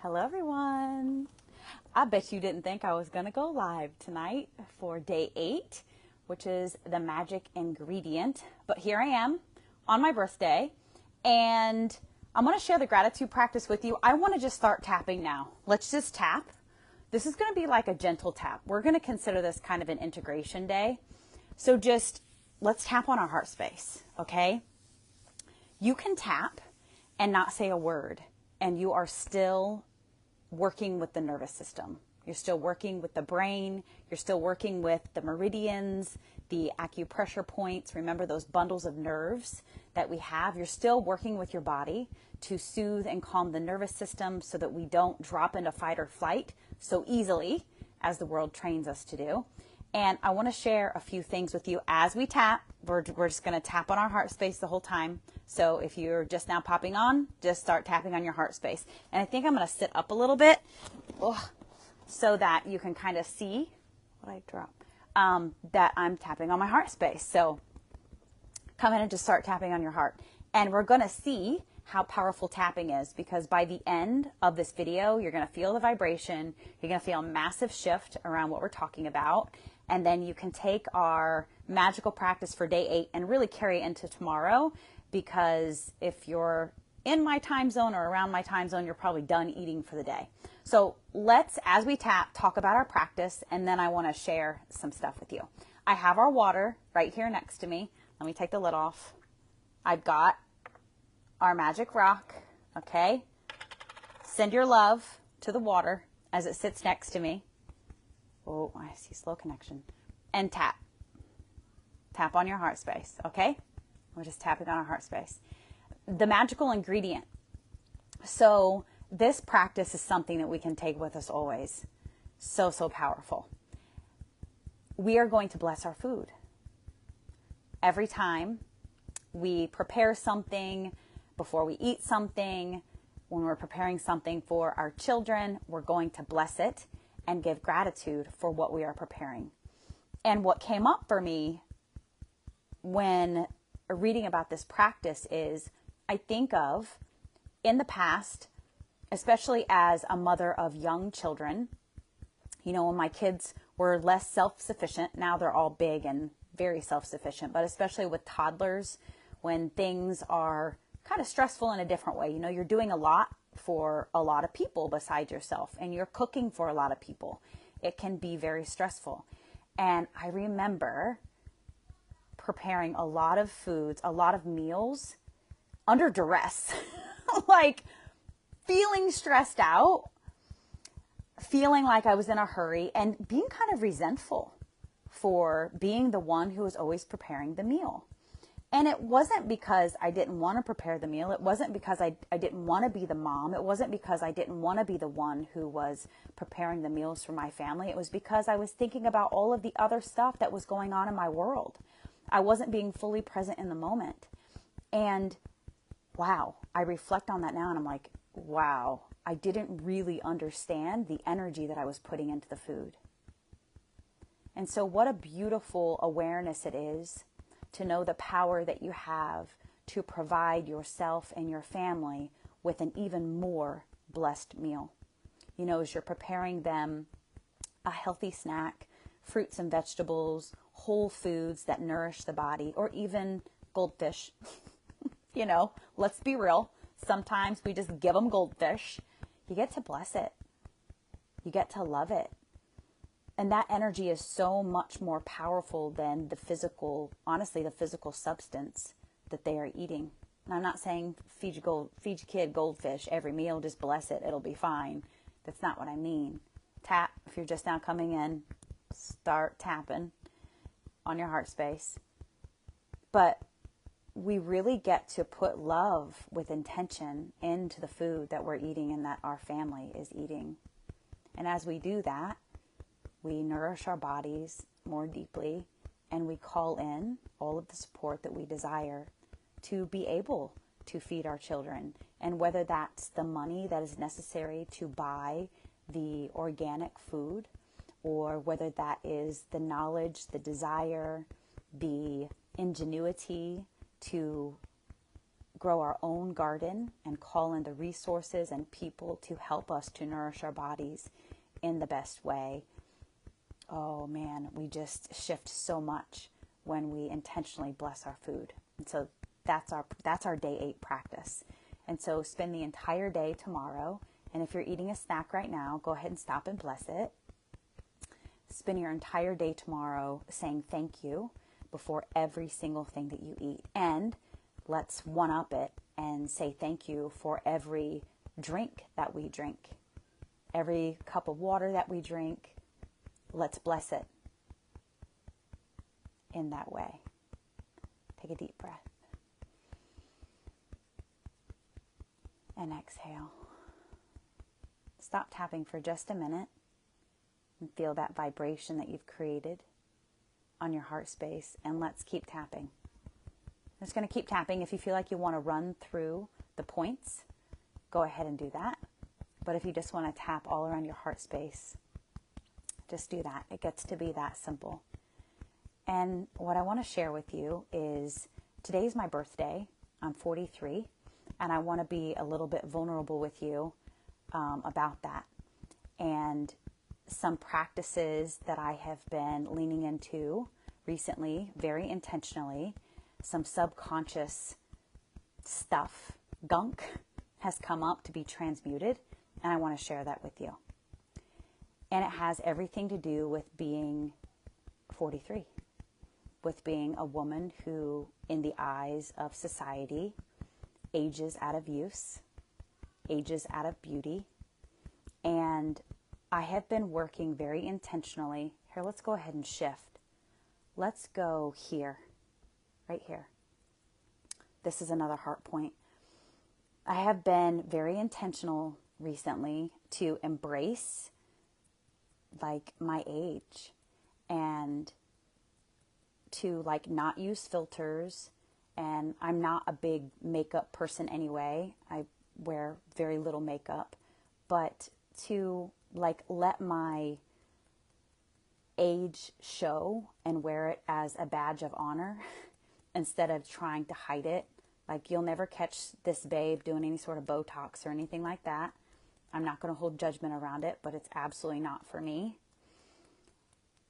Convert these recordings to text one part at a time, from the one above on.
Hello everyone. I bet you didn't think I was going to go live tonight for day 8, which is the magic ingredient. But here I am on my birthday, and I'm going to share the gratitude practice with you. I want to just start tapping now. Let's just tap. This is going to be like a gentle tap. We're going to consider this kind of an integration day. So just let's tap on our heart space, okay? You can tap and not say a word, and you are still working with the nervous system. You're still working with the brain. You're still working with the meridians, the acupressure points. Remember those bundles of nerves that we have? You're still working with your body to soothe and calm the nervous system so that we don't drop into fight or flight so easily as the world trains us to do. And I want to share a few things with you as we tap. We're just going to tap on our heart space the whole time. So if you're just now popping on, just start tapping on your heart space. And I think I'm going to sit up a little bit so that you can kind of see what I drop, that I'm tapping on my heart space. So come in and just start tapping on your heart. And we're going to see how powerful tapping is, because by the end of this video, you're going to feel the vibration. You're going to feel a massive shift around what we're talking about. And then you can take our magical practice for day 8 and really carry it into tomorrow, because if you're in my time zone or around my time zone, you're probably done eating for the day. So let's, as we tap, talk about our practice, and then I want to share some stuff with you. I have our water right here next to me. Let me take the lid off. I've got our magic rock, okay? Send your love to the water as it sits next to me. Oh, I see slow connection. And tap. Tap on your heart space, okay? We're just tapping on our heart space. The magical ingredient. So this practice is something that we can take with us always. So powerful. We are going to bless our food. Every time we prepare something, before we eat something, when we're preparing something for our children, we're going to bless it and give gratitude for what we are preparing. And what came up for me when reading about this practice is, I think of in the past, especially as a mother of young children, when my kids were less self-sufficient, now they're all big and very self-sufficient, but especially with toddlers, when things are kind of stressful in a different way. You're doing a lot for a lot of people besides yourself, and you're cooking for a lot of people. It can be very stressful. And I remember preparing a lot of foods, a lot of meals under duress, like feeling stressed out, feeling like I was in a hurry, and being kind of resentful for being the one who was always preparing the meal. And it wasn't because I didn't want to prepare the meal. It wasn't because I didn't want to be the mom. It wasn't because I didn't want to be the one who was preparing the meals for my family. It was because I was thinking about all of the other stuff that was going on in my world. I wasn't being fully present in the moment. And wow, I reflect on that now and I'm like, wow, I didn't really understand the energy that I was putting into the food. And so what a beautiful awareness it is to know the power that you have to provide yourself and your family with an even more blessed meal. As you're preparing them a healthy snack, fruits and vegetables, whole foods that nourish the body, or even goldfish. Let's be real. Sometimes we just give them goldfish. You get to bless it. You get to love it. And that energy is so much more powerful than the physical substance that they are eating. And I'm not saying feed your kid goldfish every meal, just bless it, it'll be fine. That's not what I mean. Tap, if you're just now coming in, start tapping on your heart space. But we really get to put love with intention into the food that we're eating and that our family is eating. And as we do that, we nourish our bodies more deeply, and we call in all of the support that we desire to be able to feed our children. And whether that's the money that is necessary to buy the organic food, or whether that is the knowledge, the desire, the ingenuity to grow our own garden and call in the resources and people to help us to nourish our bodies in the best way, oh man, we just shift so much when we intentionally bless our food. And so that's our day 8 practice. And so spend the entire day tomorrow. And if you're eating a snack right now, go ahead and stop and bless it. Spend your entire day tomorrow saying thank you before every single thing that you eat. And let's one-up it and say thank you for every drink that we drink. Every cup of water that we drink, let's bless it in that way. Take a deep breath. And exhale. Stop tapping for just a minute and feel that vibration that you've created on your heart space. And let's keep tapping. I'm just going to keep tapping. If you feel like you want to run through the points, go ahead and do that. But if you just want to tap all around your heart space, just do that. It gets to be that simple. And what I want to share with you is today's my birthday. I'm 43, and I want to be a little bit vulnerable with you about that. And some practices that I have been leaning into recently, very intentionally, some subconscious stuff, gunk, has come up to be transmuted, and I want to share that with you. And it has everything to do with being 43, with being a woman who, in the eyes of society, ages out of use, ages out of beauty. And I have been working very intentionally. Here, let's go ahead and shift. Let's go here, right here. This is another heart point. I have been very intentional recently to embrace like my age and to like not use filters. And I'm not a big makeup person anyway. I wear very little makeup, but to like let my age show and wear it as a badge of honor instead of trying to hide it. Like, you'll never catch this babe doing any sort of Botox or anything like that. I'm not going to hold judgment around it, but it's absolutely not for me.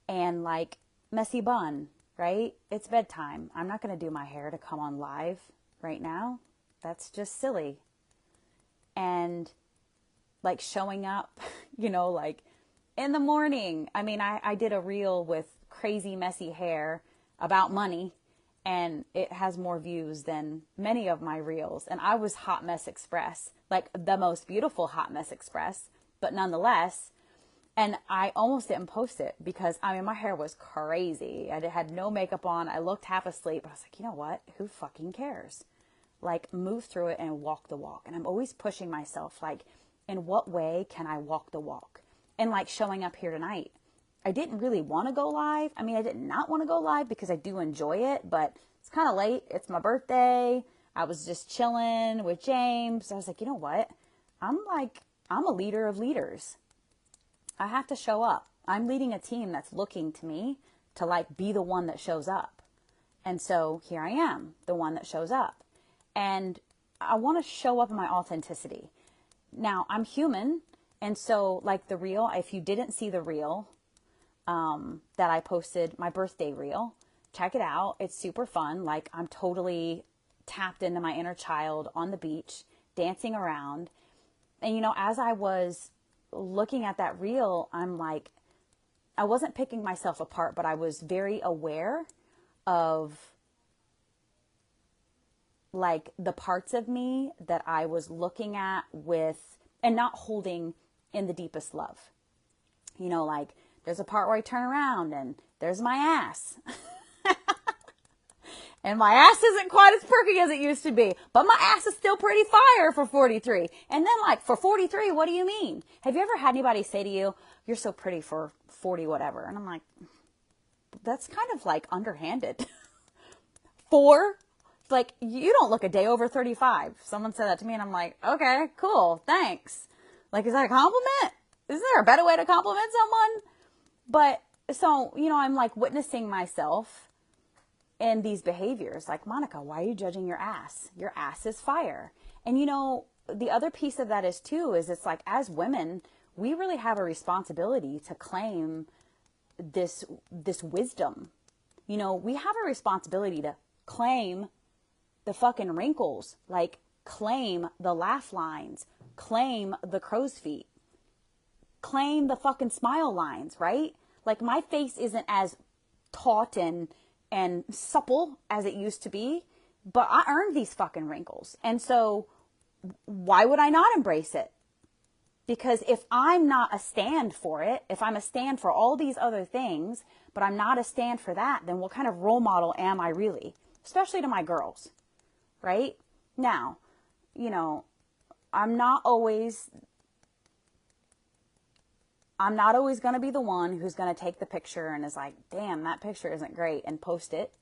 And like messy bun, right? It's bedtime. I'm not going to do my hair to come on live right now. That's just silly. And like showing up, like in the morning. I mean, I did a reel with crazy messy hair about money, and it has more views than many of my reels. And I was Hot Mess Express, like the most beautiful Hot Mess Express, but nonetheless. And I almost didn't post it because, my hair was crazy. I had no makeup on. I looked half asleep. But I was like, you know what? Who fucking cares? Like, move through it and walk the walk. And I'm always pushing myself, like, in what way can I walk the walk? And like showing up here tonight, I didn't really want to go live. I did not want to go live because I do enjoy it, but it's kind of late. It's my birthday. I was just chilling with James. I was like, you know what? I'm a leader of leaders. I have to show up. I'm leading a team that's looking to me to like be the one that shows up. And so here I am, the one that shows up. And I want to show up in my authenticity. Now, I'm human. And so like the reel, if you didn't see the reel that I posted, my birthday reel, check it out. It's super fun. Like, I'm totally tapped into my inner child on the beach, dancing around. And, as I was looking at that reel, I'm like, I wasn't picking myself apart, but I was very aware of like the parts of me that I was looking at with and not holding in the deepest love. Like there's a part where I turn around and there's my ass. And my ass isn't quite as perky as it used to be, but my ass is still pretty fire for 43. And then like, for 43, what do you mean? Have you ever had anybody say to you, you're so pretty for 40 whatever? And I'm like, that's kind of like underhanded. Like, you don't look a day over 35. Someone said that to me and I'm like, okay, cool, thanks. Like, is that a compliment? Is there a better way to compliment someone? But so, I'm like witnessing myself in these behaviors. Like, Monica, why are you judging your ass? Your ass is fire. And you know, the other piece of that is too, is it's like, as women, we really have a responsibility to claim this wisdom. You know, we have a responsibility to claim the fucking wrinkles, like claim the laugh lines, claim the crow's feet, claim the fucking smile lines, right? Like, my face isn't as taut and supple as it used to be, but I earned these fucking wrinkles. And so why would I not embrace it? Because if I'm not a stand for it, if I'm a stand for all these other things, but I'm not a stand for that, then what kind of role model am I really? Especially to my girls, right? Now, you know, I'm not always going to be the one who's going to take the picture and is like, damn, that picture isn't great, and post it.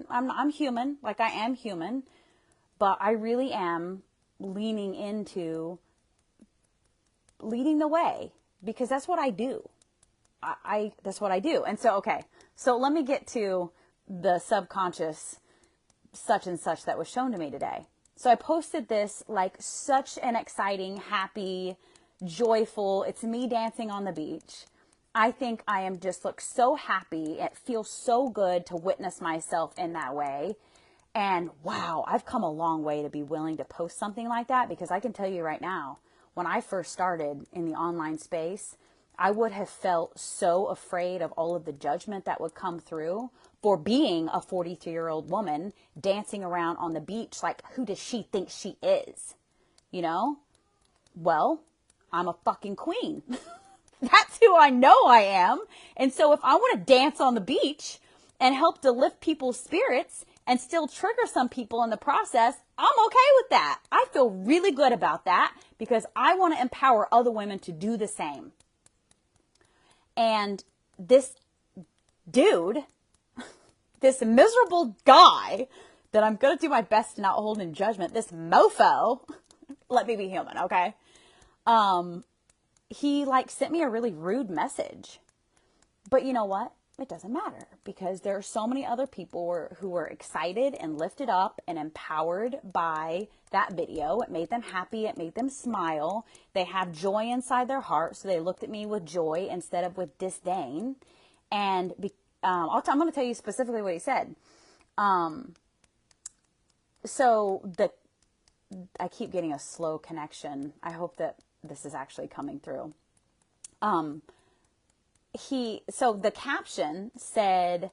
I'm human, like I am human, but I really am leaning into leading the way, because that's what I do. That's what I do. And so, okay, so let me get to the subconscious such and such that was shown to me today. So I posted this, like, such an exciting, happy, joyful, it's me dancing on the beach. I think I am just look so happy. It feels so good to witness myself in that way. And wow, I've come a long way to be willing to post something like that, because I can tell you right now, when I first started in the online space, I would have felt so afraid of all of the judgment that would come through for being a 43-year-old woman dancing around on the beach. Like, who does she think she is? You know? Well, I'm a fucking queen. That's who I know I am. And so if I want to dance on the beach and help to lift people's spirits and still trigger some people in the process, I'm okay with that. I feel really good about that, because I want to empower other women to do the same. And this dude, this miserable guy that I'm going to do my best to not hold in judgment, this mofo, let me be human, okay? He like sent me a really rude message. But you know what? It doesn't matter, because there are so many other people who were excited and lifted up and empowered by that video. It made them happy. It made them smile. They have joy inside their heart. So they looked at me with joy instead of with disdain. And I'm going to tell you specifically what he said. I keep getting a slow connection. I hope that this is actually coming through. So the caption said,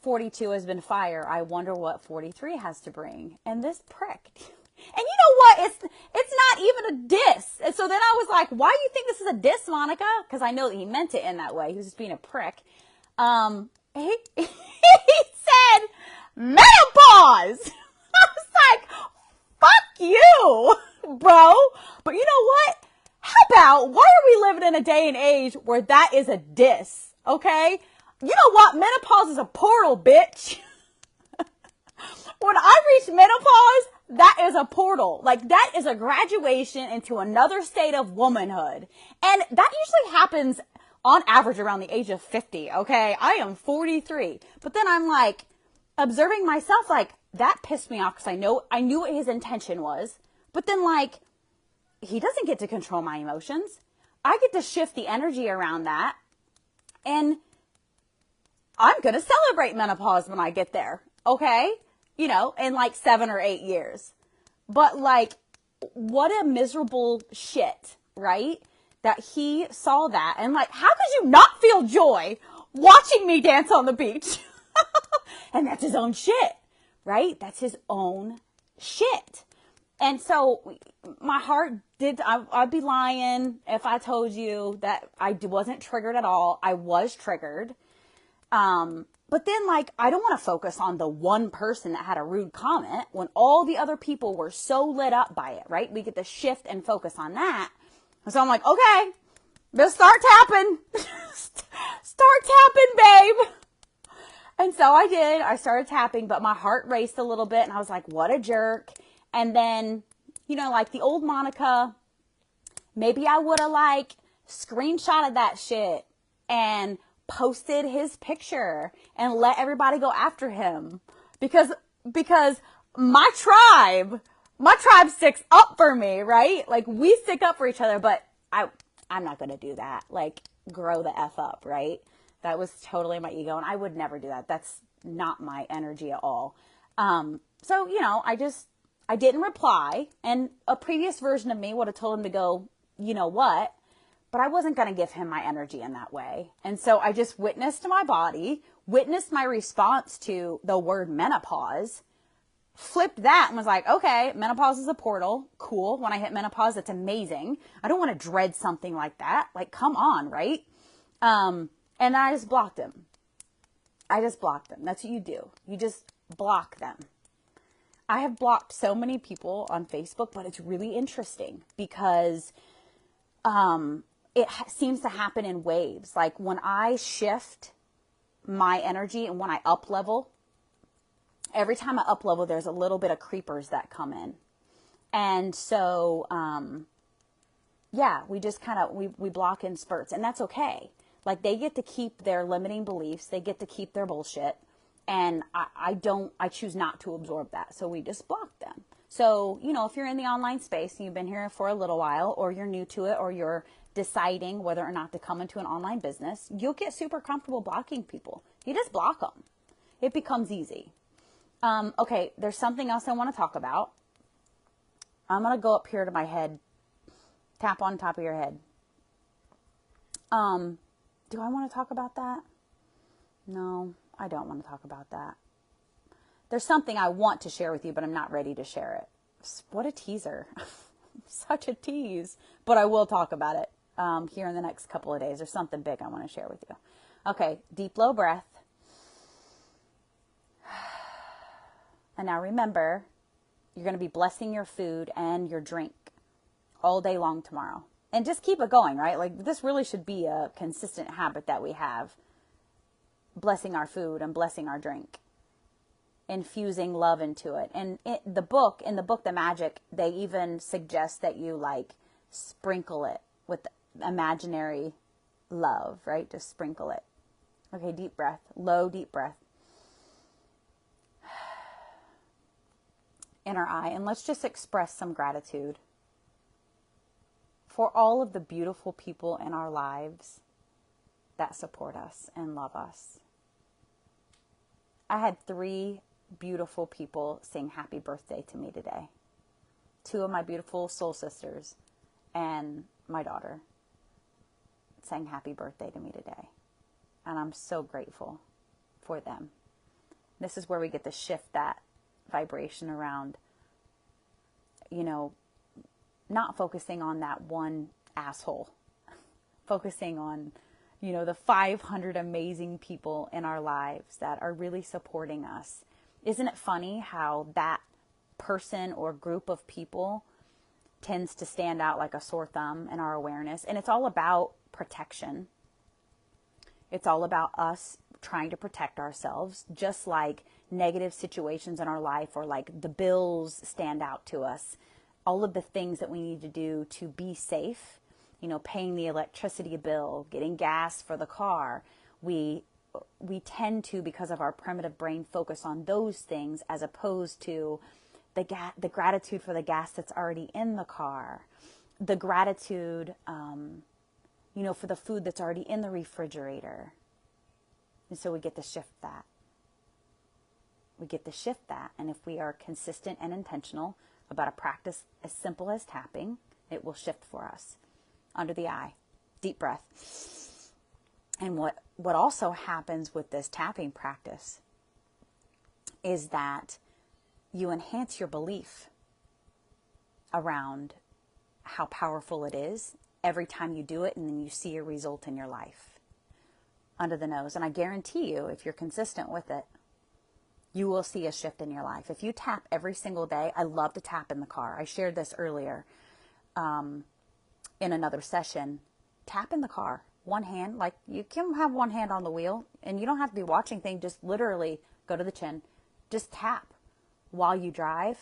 42 has been fire. I wonder what 43 has to bring. And this prick. And you know what? It's not even a diss. And so then I was like, why do you think this is a diss, Monica? Because I know that he meant it in that way. He was just being a prick. He said, menopause. I was like, fuck you, bro. But you know what? How about, why are we living in a day and age where that is a diss, okay? You know what? Menopause is a portal, bitch. When I reach menopause, that is a portal. Like, that is a graduation into another state of womanhood. And that usually happens on average around the age of 50, okay? I am 43. But then I'm like, observing myself, like, that pissed me off, because I knew what his intention was. But then, like, he doesn't get to control my emotions. I get to shift the energy around that. And I'm going to celebrate menopause when I get there. Okay? You know, in like 7 or 8 years. But like, what a miserable shit, right? That he saw that. And like, how could you not feel joy watching me dance on the beach? And that's his own shit, right? That's his own shit. And so my heart I'd be lying if I told you that I wasn't triggered at all. I was triggered. But then, like, I don't want to focus on the one person that had a rude comment when all the other people were so lit up by it, right? We get to shift and focus on that. And so I'm like, okay, let's start tapping. Start tapping, babe. And so I did. I started tapping, but my heart raced a little bit, and I was like, what a jerk. And then, you know, like the old Monica, maybe I would have like screenshotted that shit and posted his picture and let everybody go after him because my tribe sticks up for me, right? Like, we stick up for each other, but I'm not going to do that. Like, grow the F up, right? That was totally my ego, and I would never do that. That's not my energy at all. So, I didn't reply, and a previous version of me would have told him to go, you know what, but I wasn't going to give him my energy in that way. And so I just witnessed my body, witnessed my response to the word menopause, flipped that and was like, okay, menopause is a portal. Cool. When I hit menopause, that's amazing. I don't want to dread something like that. Like, come on, right? And then I just blocked him. That's what you do. You just block them. I have blocked so many people on Facebook, but it's really interesting because seems to happen in waves. Like, when I shift my energy and when I up level, every time I up level, there's a little bit of creepers that come in. And so, we just we block in spurts, and that's okay. Like, they get to keep their limiting beliefs. They get to keep their bullshit. And I choose not to absorb that. So we just block them. So, if you're in the online space and you've been here for a little while, or you're new to it, or you're deciding whether or not to come into an online business, you'll get super comfortable blocking people. You just block them. It becomes easy. Okay, there's something else I want to talk about. I'm going to go up here to my head, tap on top of your head. Do I want to talk about that? No, I don't want to talk about that. There's something I want to share with you, but I'm not ready to share it. What a teaser. Such a tease. But I will talk about it here in the next couple of days. There's something big I want to share with you. Okay, deep, low breath. And now remember, you're going to be blessing your food and your drink all day long tomorrow. And just keep it going, right? Like, this really should be a consistent habit that we have. Blessing our food and blessing our drink. Infusing love into it. And in the book, The Magic, they even suggest that you, like, sprinkle it with imaginary love, right? Just sprinkle it. Okay, deep breath. Low, deep breath. Inner eye. And let's just express some gratitude for all of the beautiful people in our lives that support us and love us. I had 3 beautiful people sing happy birthday to me today. 2 of my beautiful soul sisters and my daughter sang happy birthday to me today. And I'm so grateful for them. This is where we get to shift that vibration around, not focusing on that one asshole, focusing on, the 500 amazing people in our lives that are really supporting us. Isn't it funny how that person or group of people tends to stand out like a sore thumb in our awareness? And it's all about protection. It's all about us trying to protect ourselves, just like negative situations in our life, or like the bills stand out to us. All of the things that we need to do to be safe, paying the electricity bill, getting gas for the car. We tend to, because of our primitive brain, focus on those things as opposed to the gratitude for the gas that's already in the car, the gratitude, for the food that's already in the refrigerator. And so we get to shift that. And if we are consistent and intentional about a practice as simple as tapping, it will shift for us. Under the eye, deep breath. And what also happens with this tapping practice is that you enhance your belief around how powerful it is every time you do it, and then you see a result in your life. Under the nose. And I guarantee you, if you're consistent with it, you will see a shift in your life. If you tap every single day, I love to tap in the car. I shared this earlier in another session. Tap in the car. One hand, like you can have one hand on the wheel, and you don't have to be watching things. Just literally go to the chin. Just tap while you drive.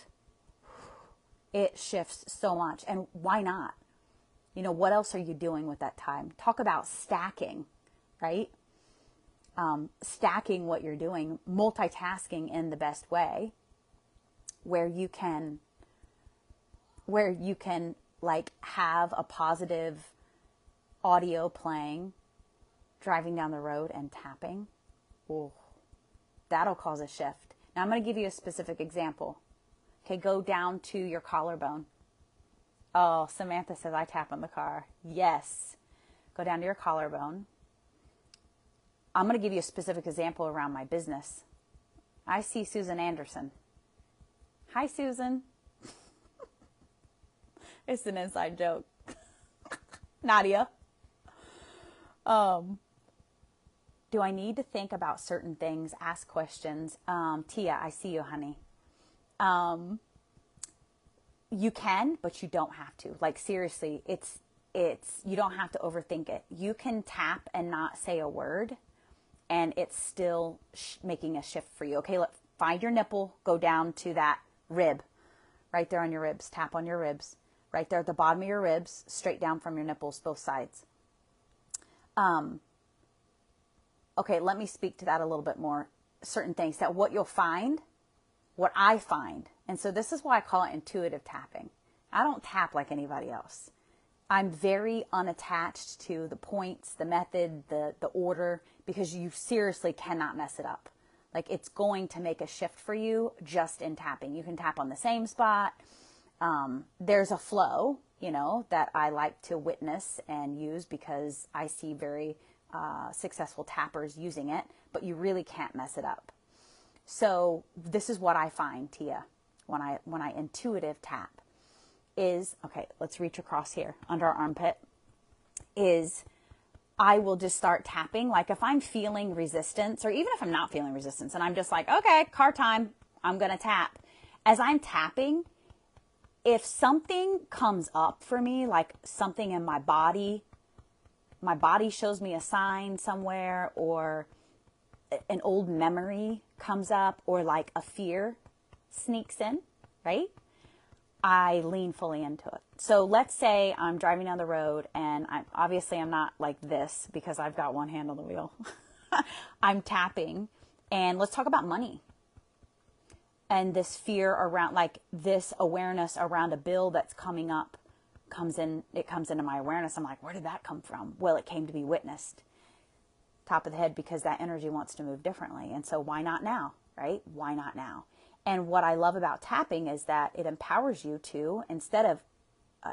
It shifts so much. And why not? What else are you doing with that time? Talk about stacking, right? stacking what you're doing, multitasking in the best way, where you can like have a positive audio playing, driving down the road and tapping. Ooh, that'll cause a shift. Now I'm going to give you a specific example. Okay, go down to your collarbone. Oh, Samantha says I tap on the car. Yes. Go down to your collarbone. I'm going to give you a specific example around my business. I see Susan Anderson. Hi, Susan. It's an inside joke. Nadia. Do I need to think about certain things? Ask questions. Tia, I see you, honey. You can, but you don't have to. Like, seriously, it's you don't have to overthink it. You can tap and not say a word, and it's still making a shift for you. Okay, find your nipple, go down to that rib, right there on your ribs. Tap on your ribs, right there at the bottom of your ribs, straight down from your nipples, both sides. Okay, let me speak to that a little bit more. Certain things that what you'll find, what I find, and so this is why I call it intuitive tapping. I don't tap like anybody else. I'm very unattached to the points, the method, the order, because you seriously cannot mess it up. Like, it's going to make a shift for you just in tapping. You can tap on the same spot. There's a flow, that I like to witness and use because I see very successful tappers using it, but you really can't mess it up. So this is what I find, Tia, when I intuitive tap is, okay, let's reach across here under our armpit, is I will just start tapping. Like, if I'm feeling resistance, or even if I'm not feeling resistance and I'm just like, okay, car time, I'm going to tap. As I'm tapping, if something comes up for me, like something in my body shows me a sign somewhere, or an old memory comes up, or like a fear sneaks in, right? I lean fully into it. So let's say I'm driving down the road and I'm not like this because I've got one hand on the wheel. I'm tapping, and let's talk about money. And this fear around, like this awareness around a bill that's coming up comes into my awareness. I'm like, where did that come from? Well, it came to be witnessed. Top of the head, because that energy wants to move differently. And so why not now, right? Why not now? And what I love about tapping is that it empowers you to, instead of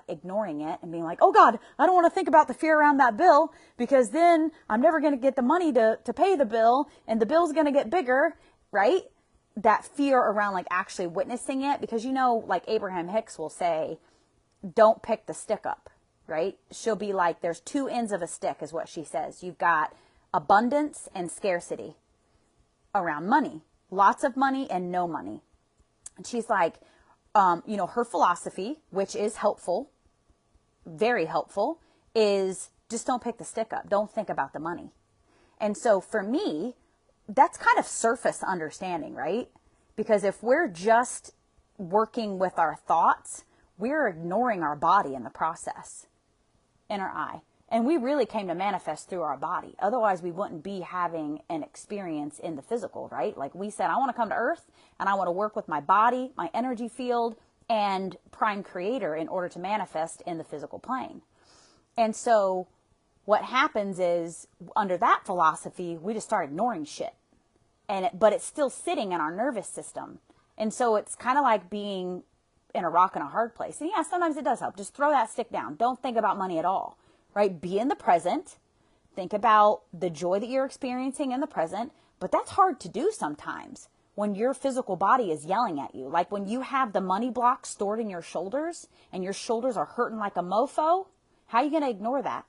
ignoring it and being like, oh God, I don't want to think about the fear around that bill, because then I'm never going to get the money to pay the bill, and the bill's going to get bigger, right? That fear around like actually witnessing it, because like Abraham Hicks will say, don't pick the stick up, right? She'll be like, there's two ends of a stick is what she says. You've got abundance and scarcity around money, lots of money and no money. And she's like, her philosophy, which is helpful, very helpful, is just don't pick the stick up. Don't think about the money. And so for me, that's kind of surface understanding, right? Because if we're just working with our thoughts, we're ignoring our body in the process, inner eye. And we really came to manifest through our body. Otherwise, we wouldn't be having an experience in the physical, right? Like we said, I want to come to earth and I want to work with my body, my energy field, and prime creator in order to manifest in the physical plane. And so what happens is, under that philosophy, we just start ignoring shit. But it's still sitting in our nervous system. And so it's kind of like being in a rock and a hard place. And yeah, sometimes it does help. Just throw that stick down. Don't think about money at all, right? Be in the present. Think about the joy that you're experiencing in the present. But that's hard to do sometimes when your physical body is yelling at you. Like when you have the money block stored in your shoulders and your shoulders are hurting like a mofo, how are you going to ignore that?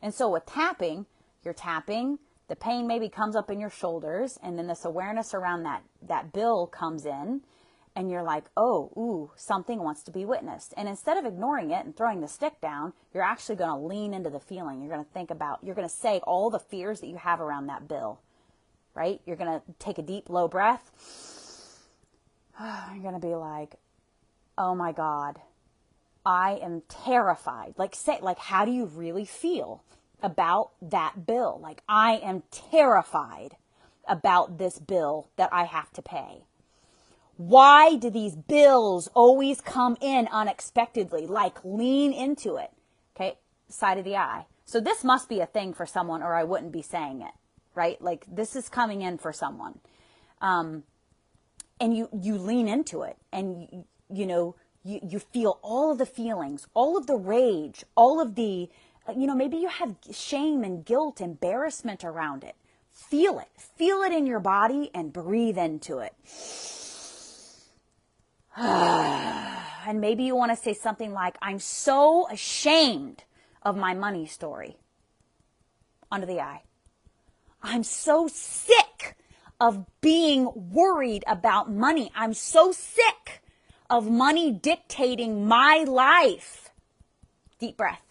And so with tapping, you're tapping, the pain maybe comes up in your shoulders, and then this awareness around that bill comes in, and you're like, oh, ooh, something wants to be witnessed. And instead of ignoring it and throwing the stick down, you're actually going to lean into the feeling. You're going to you're going to say all the fears that you have around that bill, right? You're going to take a deep, low breath. You're going to be like, oh my God, I am terrified. Like, how do you really feel? about that bill. Like, I am terrified about this bill that I have to pay. Why do these bills always come in unexpectedly? Like, lean into it. Okay, side of the eye. So this must be a thing for someone, or I wouldn't be saying it, right? Like, this is coming in for someone. And you lean into it, and you feel all of the feelings, all of the rage, all of the, maybe you have shame and guilt, embarrassment around it. Feel it in your body, and breathe into it. And maybe you want to say something like, I'm so ashamed of my money story. Under the eye. I'm so sick of being worried about money. I'm so sick of money dictating my life. Deep breath.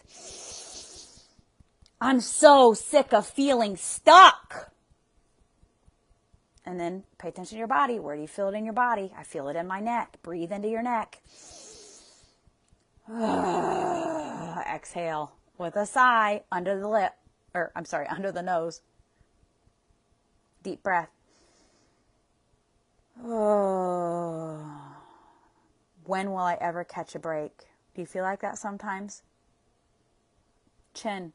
I'm so sick of feeling stuck. And then pay attention to your body. Where do you feel it in your body? I feel it in my neck. Breathe into your neck. Exhale with a sigh under the lip. Under the nose. Deep breath. Oh. When will I ever catch a break? Do you feel like that sometimes? Chin.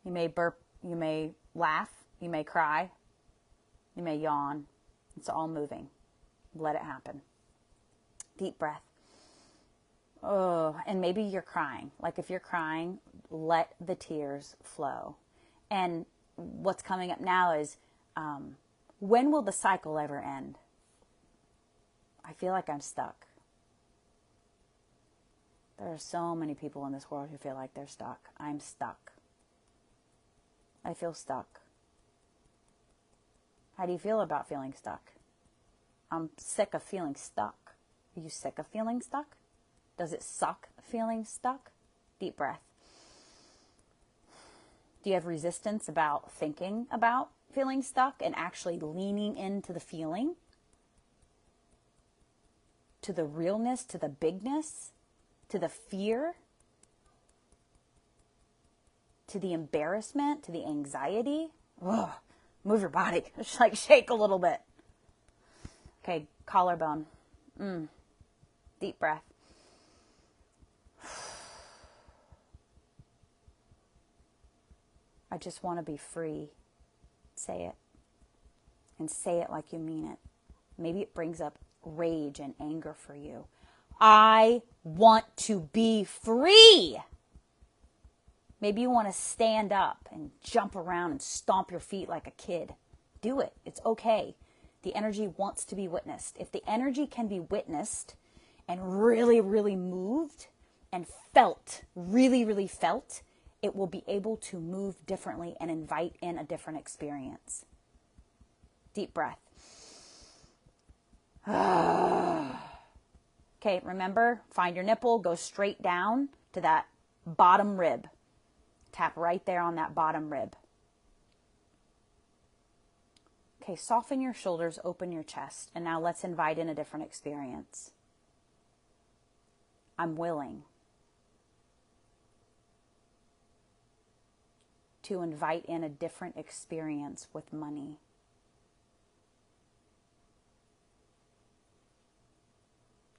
You may burp. You may laugh. You may cry. You may yawn. It's all moving. Let it happen. Deep breath. Oh, and maybe you're crying. Like, if you're crying, let the tears flow. And what's coming up now is, when will the cycle ever end? I feel like I'm stuck. There are so many people in this world who feel like they're stuck. I'm stuck. I feel stuck. How do you feel about feeling stuck? I'm sick of feeling stuck. Are you sick of feeling stuck? Does it suck feeling stuck? Deep breath. Do you have resistance about thinking about feeling stuck and actually leaning into the feeling? To the realness, to the bigness, to the fear, to the embarrassment, to the anxiety? Ugh. Move your body. Just like shake a little bit. Okay, collarbone. Deep breath. I just want to be free. Say it. And say it like you mean it. Maybe it brings up rage and anger for you. I want to be free. Maybe you want to stand up and jump around and stomp your feet like a kid. Do it. It's okay. The energy wants to be witnessed. If the energy can be witnessed and really, really moved and felt, really, really felt, it will be able to move differently and invite in a different experience. Deep breath. Okay, remember, find your nipple, go straight down to that bottom rib. Tap right there on that bottom rib. Okay, soften your shoulders, open your chest, and now let's invite in a different experience. I'm willing to invite in a different experience with money.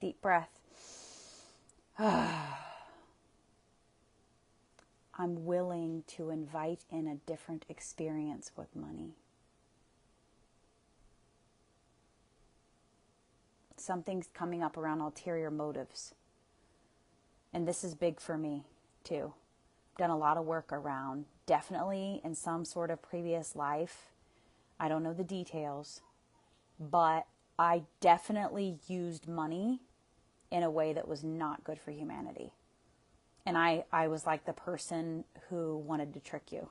Deep breath. I'm willing to invite in a different experience with money. Something's coming up around ulterior motives. And this is big for me, too. I've done a lot of work around, definitely in some sort of previous life. I don't know the details, but I definitely used money in a way that was not good for humanity. And I was like the person who wanted to trick you.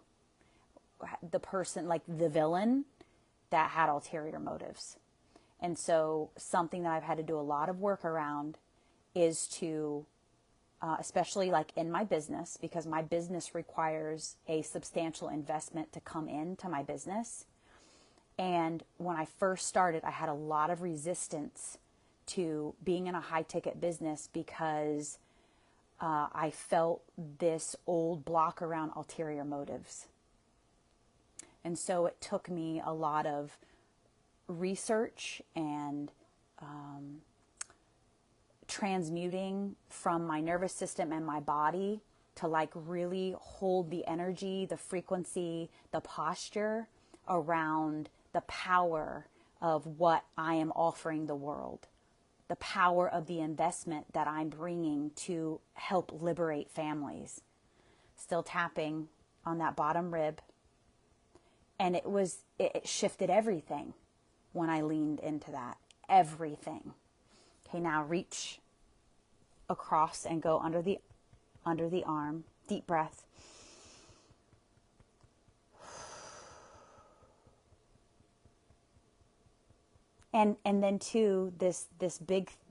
The person, like the villain that had ulterior motives. And so something that I've had to do a lot of work around is to, especially like in my business, because my business requires a substantial investment to come into my business. And when I first started, I had a lot of resistance to being in a high ticket business because I felt this old block around ulterior motives. And so it took me a lot of research and transmuting from my nervous system and my body to like really hold the energy, the frequency, the posture around the power of what I am offering the world, the power of the investment that I'm bringing to help liberate families. Still tapping on that bottom rib. And it shifted everything when I leaned into that. Everything. Okay, now reach across and go under the arm. Deep breath. And then too, this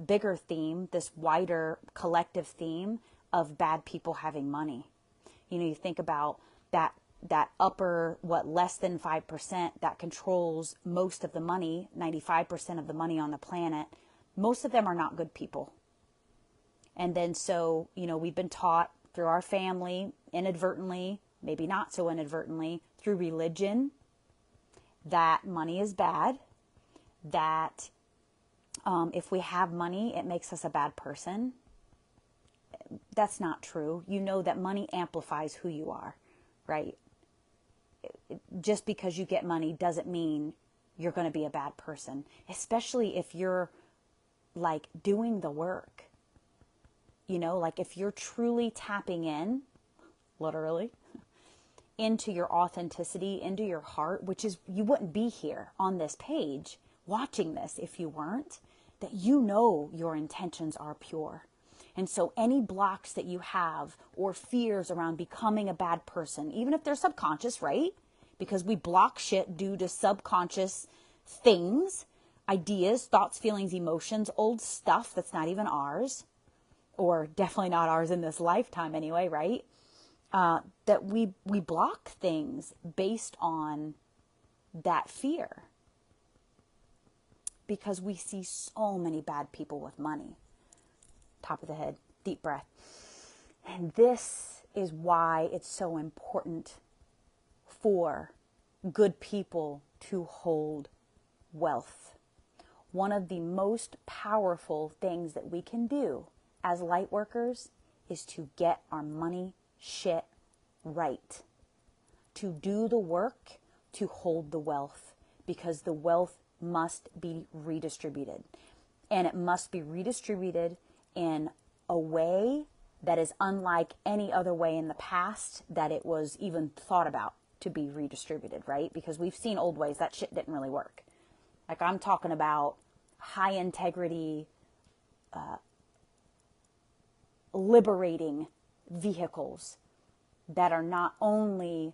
bigger theme, this wider collective theme of bad people having money. You know, you think about that upper, less than 5% that controls most of the money, 95% of the money on the planet. Most of them are not good people. And then so, you know, we've been taught through our family, inadvertently, maybe not so inadvertently, through religion, that money is bad, that if we have money, it makes us a bad person. That's not true. You know that money amplifies who you are, right? Just because you get money doesn't mean you're going to be a bad person, especially if you're like doing the work. You know, like if you're truly tapping in, literally, into your authenticity, into your heart, which is, you wouldn't be here on this page watching this if you weren't, that you know your intentions are pure. And so any blocks that you have or fears around becoming a bad person, even if they're subconscious, right? Because we block shit due to subconscious things, ideas, thoughts, feelings, emotions, old stuff that's not even ours, or definitely not ours in this lifetime anyway, right? That we block things based on that fear. Because we see so many bad people with money. Top of the head, deep breath. And this is why it's so important for good people to hold wealth. One of the most powerful things that we can do as light workers is to get our money shit right. To do the work to hold the wealth, because the wealth must be redistributed. And it must be redistributed in a way that is unlike any other way in the past that it was even thought about to be redistributed, right? Because we've seen old ways that shit didn't really work. Like I'm talking about high integrity, liberating vehicles that are not only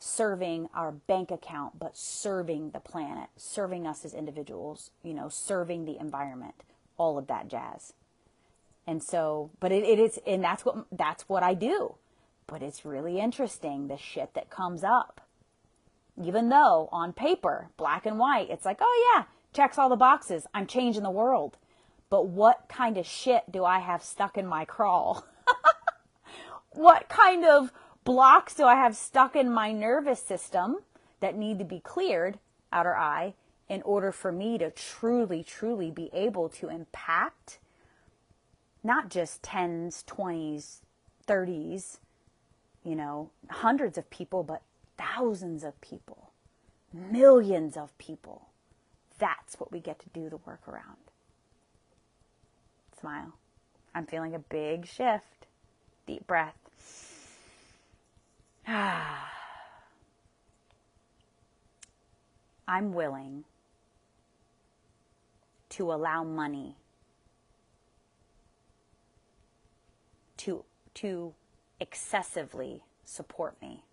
serving our bank account, but serving the planet, serving us as individuals, you know, serving the environment, all of that jazz. And so, but it is, and that's what I do. But it's really interesting, the shit that comes up. Even though on paper, black and white, it's like, oh yeah, checks all the boxes. I'm changing the world. But what kind of shit do I have stuck in my crawl? What kind of blocks do I have stuck in my nervous system that need to be cleared, outer eye, in order for me to truly, truly be able to impact not just 10s, 20s, 30s, you know, hundreds of people, but thousands of people, millions of people. That's what we get to do the work around. Smile. I'm feeling a big shift. Deep breath. I'm willing to allow money to excessively support me.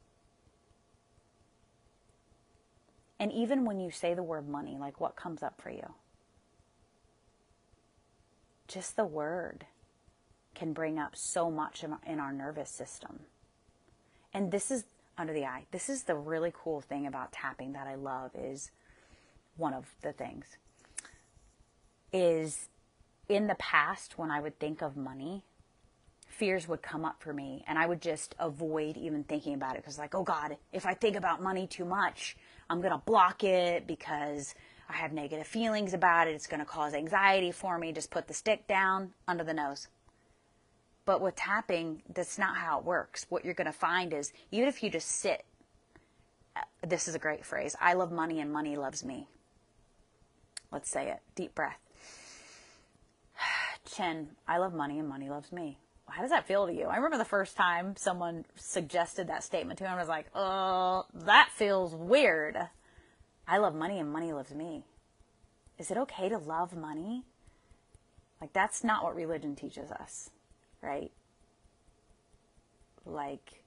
And even when you say the word money, like what comes up for you? Just the word can bring up so much in our nervous system. And this is under the eye. This is the really cool thing about tapping that I love, is one of the things is in the past when I would think of money, fears would come up for me, and I would just avoid even thinking about it, because like, oh God, if I think about money too much, I'm going to block it because I have negative feelings about it. It's going to cause anxiety for me. Just put the stick down under the nose. But with tapping, that's not how it works. What you're going to find is, even if you just sit, this is a great phrase, I love money and money loves me. Let's say it. Deep breath. Chin, I love money and money loves me. How does that feel to you? I remember the first time someone suggested that statement to me, and I was like, oh, that feels weird. I love money and money loves me. Is it okay to love money? Like, that's not what religion teaches us, right? Like,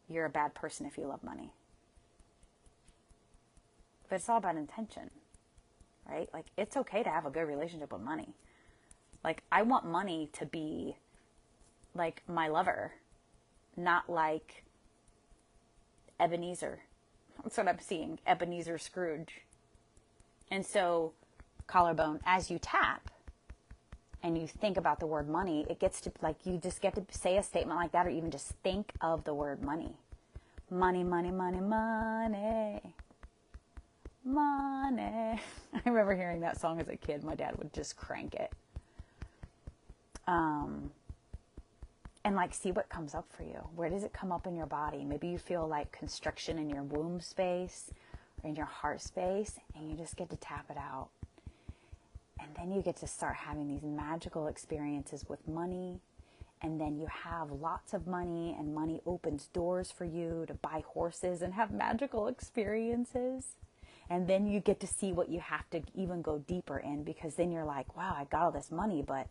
you're a bad person if you love money. But it's all about intention, right? Like, it's okay to have a good relationship with money. Like, I want money to be like my lover, not like Ebenezer. That's what I'm seeing, Ebenezer Scrooge. And so, collarbone, as you tap and you think about the word money, it gets to, like, you just get to say a statement like that, or even just think of the word money. Money, money, money, money. Money. I remember hearing that song as a kid. My dad would just crank it. And like, see what comes up for you. Where does it come up in your body? Maybe you feel like constriction in your womb space or in your heart space, and you just get to tap it out. And then you get to start having these magical experiences with money. And then you have lots of money, and money opens doors for you to buy horses and have magical experiences. And then you get to see what you have to even go deeper in, because then you're like, wow, I got all this money, but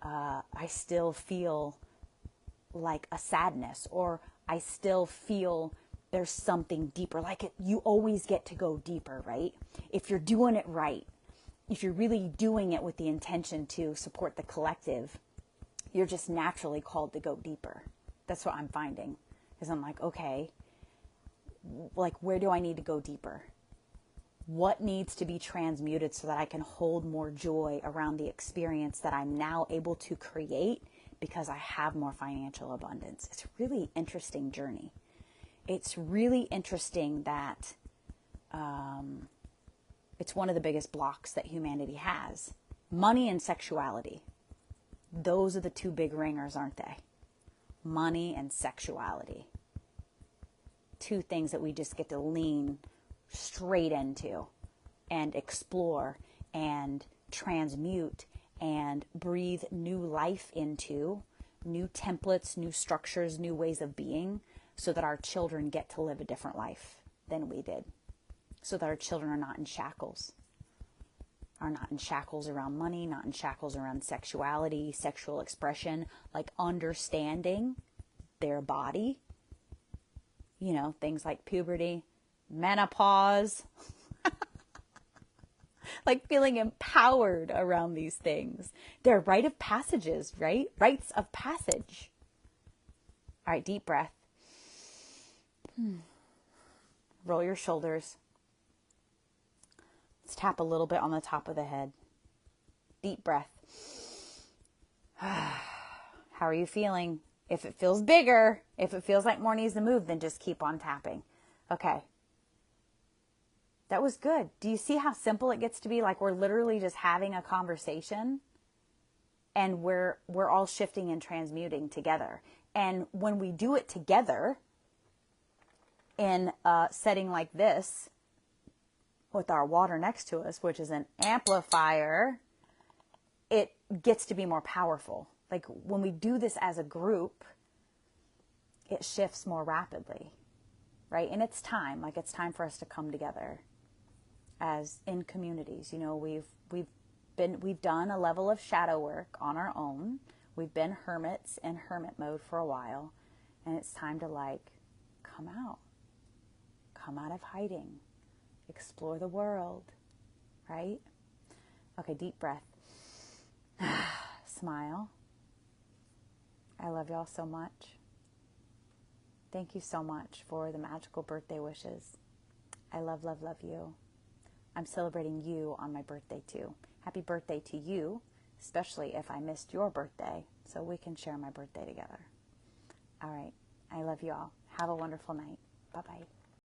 I still feel like a sadness, or I still feel there's something deeper. Like, you always get to go deeper, right? If you're doing it right, if you're really doing it with the intention to support the collective, you're just naturally called to go deeper. That's what I'm finding, is I'm like, okay, like, where do I need to go deeper? What needs to be transmuted so that I can hold more joy around the experience that I'm now able to create because I have more financial abundance? It's a really interesting journey. It's really interesting that it's one of the biggest blocks that humanity has. Money and sexuality. Those are the two big ringers, aren't they? Money and sexuality. Two things that we just get to lean straight into and explore and transmute and breathe new life into, new templates, new structures, new ways of being, so that our children get to live a different life than we did. So that our children are not in shackles. Are not in shackles around money, not in shackles around sexuality, sexual expression, like understanding their body. You know, things like puberty, menopause, like feeling empowered around these things. They're rite of passages, right? Rites of passage. All right, deep breath. Roll your shoulders. Let's tap a little bit on the top of the head. Deep breath. How are you feeling? If it feels bigger, if it feels like more needs to move, then just keep on tapping. Okay. That was good. Do you see how simple it gets to be? Like, we're literally just having a conversation, and we're all shifting and transmuting together. And when we do it together in a setting like this, with our water next to us, which is an amplifier, it gets to be more powerful. Like, when we do this as a group, it shifts more rapidly, right? And it's time. Like, it's time for us to come together as in communities. You know, we've done a level of shadow work on our own. We've been hermits in hermit mode for a while, and it's time to, like, come out of hiding, explore the world, right? Okay, deep breath. Smile. I love y'all so much. Thank you so much for the magical birthday wishes. I love, love, love you. I'm celebrating you on my birthday too. Happy birthday to you, especially if I missed your birthday. so we can share my birthday together. All right. I love you all. Have a wonderful night. Bye-bye.